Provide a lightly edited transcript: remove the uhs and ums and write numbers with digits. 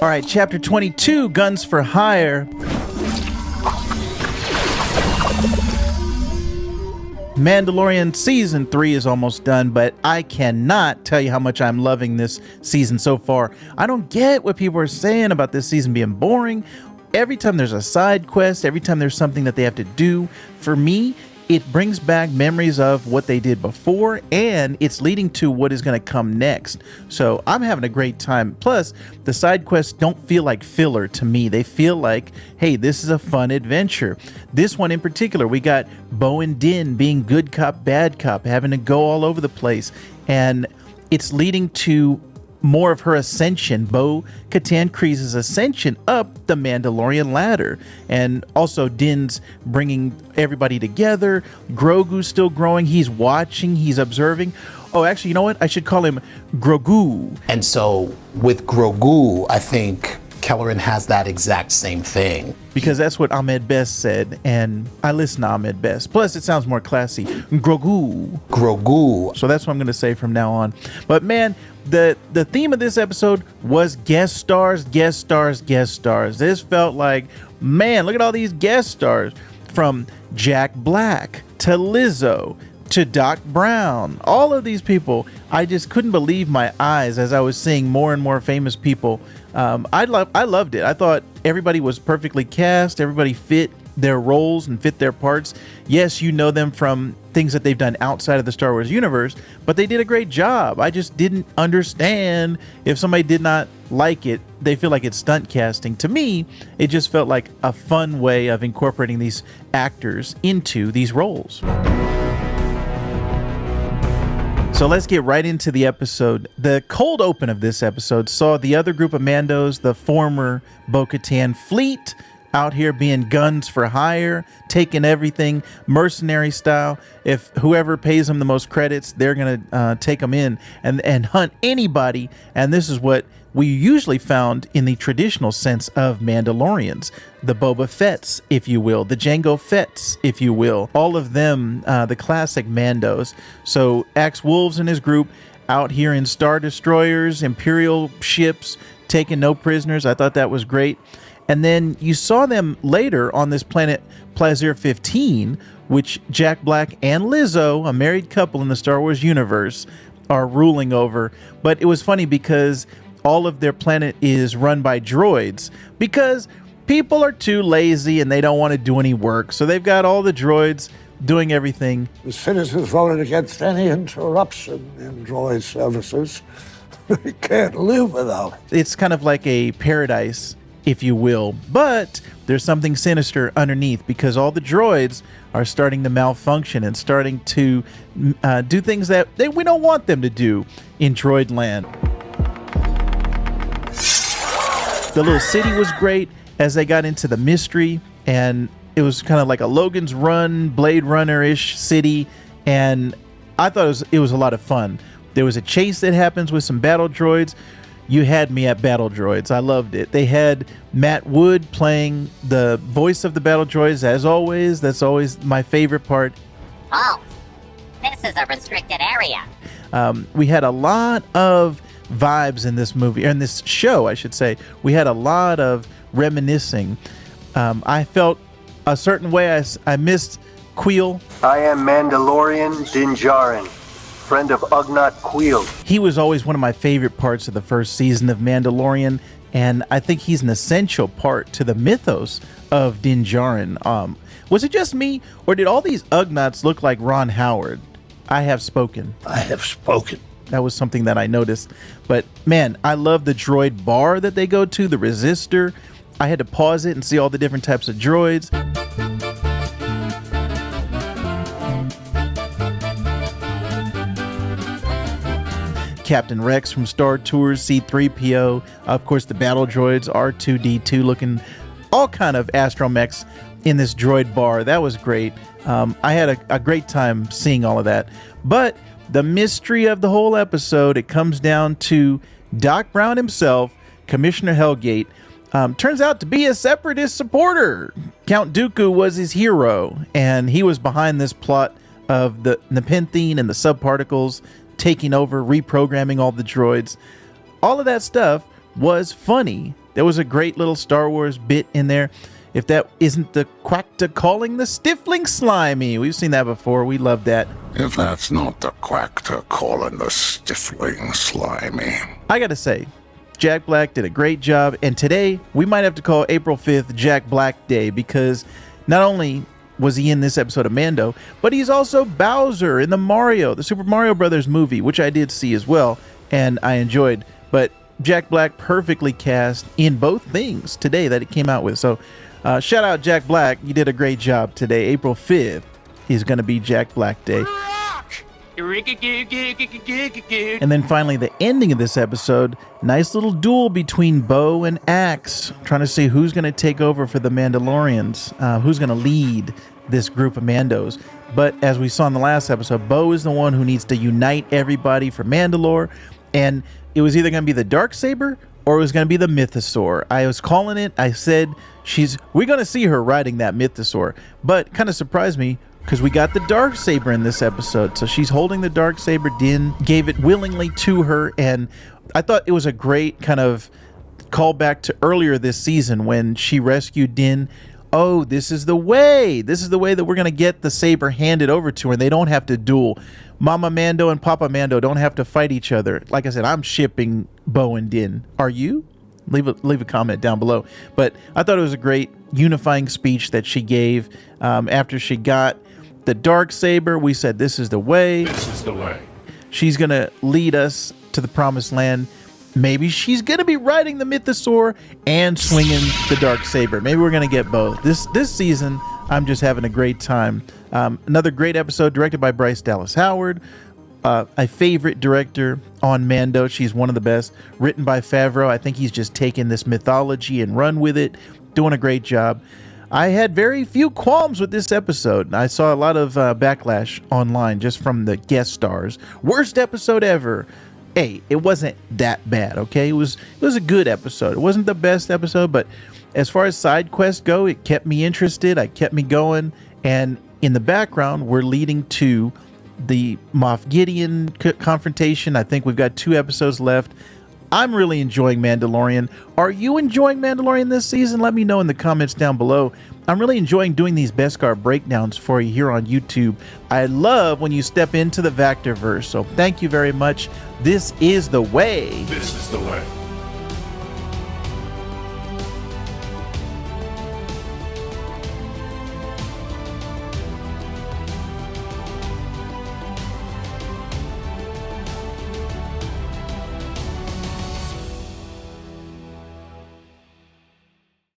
All right, chapter 22, Guns for Hire. Mandalorian season 3 is almost done, but I cannot tell you how much I'm loving this season so far. I don't get what people are saying about this season being boring. Every time there's a side quest, every time there's something that they have to do, for me, it brings back memories of what they did before, and it's leading to what is going to come next. So I'm having a great time. Plus, the side quests don't feel like filler to me. They feel like, hey, this is a fun adventure. This one in particular, we got Bo and Din being good cop, bad cop, having to go all over the place. And it's leading to more of her ascension, Bo-Katan Kryze's ascension up the Mandalorian ladder. And also Din's bringing everybody together. Grogu's still growing. He's watching. He's observing. Oh, actually, you know what? I should call him Grogu. And so with Grogu, I think Kelleran has that exact same thing. Because that's what Ahmed Best said, and I listen to Ahmed Best. Plus, it sounds more classy. Grogu. Grogu. So that's what I'm going to say from now on. But man, the theme of this episode was guest stars, guest stars, guest stars. This felt like, man, look at all these guest stars. From Jack Black to Lizzo to Doc Brown. All of these people, I just couldn't believe my eyes as I was seeing more and more famous people. I loved it. I thought everybody was perfectly cast. Everybody fit their roles and fit their parts. Yes, you know them from things that they've done outside of the Star Wars universe, but they did a great job. I just didn't understand if somebody did not like it, they feel like it's stunt casting. To me, it just felt like a fun way of incorporating these actors into these roles. So let's get right into the episode. The cold open of this episode saw the other group of Mandos, the former Bo-Katan Fleet, out here being guns for hire, taking everything mercenary style. If whoever pays them the most credits, they're gonna take them in and hunt anybody. And this is what we usually found in the traditional sense of Mandalorians, the Boba Fetts, if you will, the Jango Fetts, if you will, all of them, the classic Mandos. So Axe Wolves and his group out here in Star Destroyers, Imperial ships, taking no prisoners. I thought that was great. And then you saw them later on this planet Plazir 15, which Jack Black and Lizzo, a married couple in the Star Wars universe, are ruling over. But it was funny because all of their planet is run by droids because people are too lazy and they don't want to do any work. So they've got all the droids doing everything. The senators voted against any interruption in droid services. They can't live without it. It's kind of like a paradise, if you will, but there's something sinister underneath because all the droids are starting to malfunction and starting to do things that we don't want them to do in droid land. The little city was great as they got into the mystery, and it was kind of like a Logan's Run, Blade Runner-ish city, and I thought it was a lot of fun. There was a chase that happens with some battle droids. You had me at Battle Droids. I loved it. They had Matt Wood playing the voice of the Battle Droids, as always. That's always my favorite part. Oh, this is a restricted area. We had a lot of vibes in this movie, or in this show, I should say. We had a lot of reminiscing. I felt a certain way. I missed Queel. I am Mandalorian Din Djarin, friend of Ugnaught Queel. He was always one of my favorite parts of the first season of Mandalorian, and I think he's an essential part to the mythos of Din Djarin. Was it just me, or did all these Ugnaughts look like Ron Howard? I have spoken. I have spoken. That was something that I noticed. But man, I love the droid bar that they go to, the Resistor. I had to pause it and see all the different types of droids. Captain Rex from Star Tours, C-3PO, of course the battle droids, R2-D2, looking all kind of astromechs in this droid bar. That was great. I had a great time seeing all of that. But the mystery of the whole episode, it comes down to Doc Brown himself, Commissioner Hellgate, turns out to be a separatist supporter. Count Dooku was his hero, and he was behind this plot of the Nepenthe and the subparticles taking over, reprogramming all the droids. All of that stuff was funny. There was a great little Star Wars bit in there. If that isn't the quack-to calling the Stifling slimy. We've seen that before. We love that. If that's not the quack to calling the Stifling slimy. I gotta say, Jack Black did a great job, and today we might have to call April 5th Jack Black Day, because not only was he in this episode of Mando, but he's also Bowser in the Super Mario Brothers movie, which I did see as well, and I enjoyed. But Jack Black perfectly cast in both things today that it came out with. So shout out Jack Black. You did a great job today. April 5th is going to be Jack Black Day. And then finally, the ending of this episode, nice little duel between Bo and Axe, trying to see who's going to take over for the Mandalorians, who's going to lead this group of Mandos. But as we saw in the last episode, Bo is the one who needs to unite everybody for Mandalore, and it was either going to be the Darksaber or it was going to be the Mythosaur. I was calling it. I said we're going to see her riding that Mythosaur, but kind of surprised me, because we got the Darksaber in this episode. So she's holding the Darksaber. Din gave it willingly to her, and I thought it was a great kind of callback to earlier this season when she rescued Din. Oh, this is the way. This is the way that we're going to get the saber handed over to her, and they don't have to duel. Mama Mando and Papa Mando don't have to fight each other. Like I said, I'm shipping Bo and Din. Are you? Leave a comment down below. But I thought it was a great unifying speech that she gave after she got the Darksaber. We said, this is the way. This is the way. She's going to lead us to the promised land. Maybe she's going to be riding the Mythosaur and swinging the Darksaber. Maybe we're going to get both. This season, I'm just having a great time. Another great episode directed by Bryce Dallas Howard. A favorite director on Mando. She's one of the best. Written by Favreau. I think he's just taken this mythology and run with it. Doing a great job. I had very few qualms with this episode. I saw a lot of backlash online just from the guest stars. Worst episode ever. Hey, it wasn't that bad, okay? It was a good episode. It wasn't the best episode, but as far as side quests go, it kept me interested. It kept me going. And in the background, we're leading to the Moff Gideon confrontation. I think we've got 2 episodes left. I'm really enjoying Mandalorian. Are you enjoying Mandalorian this season? Let me know in the comments down below. I'm really enjoying doing these BESKAR breakdowns for you here on YouTube. I love when you step into the Vactorverse, so thank you very much. This is the way. This is the way.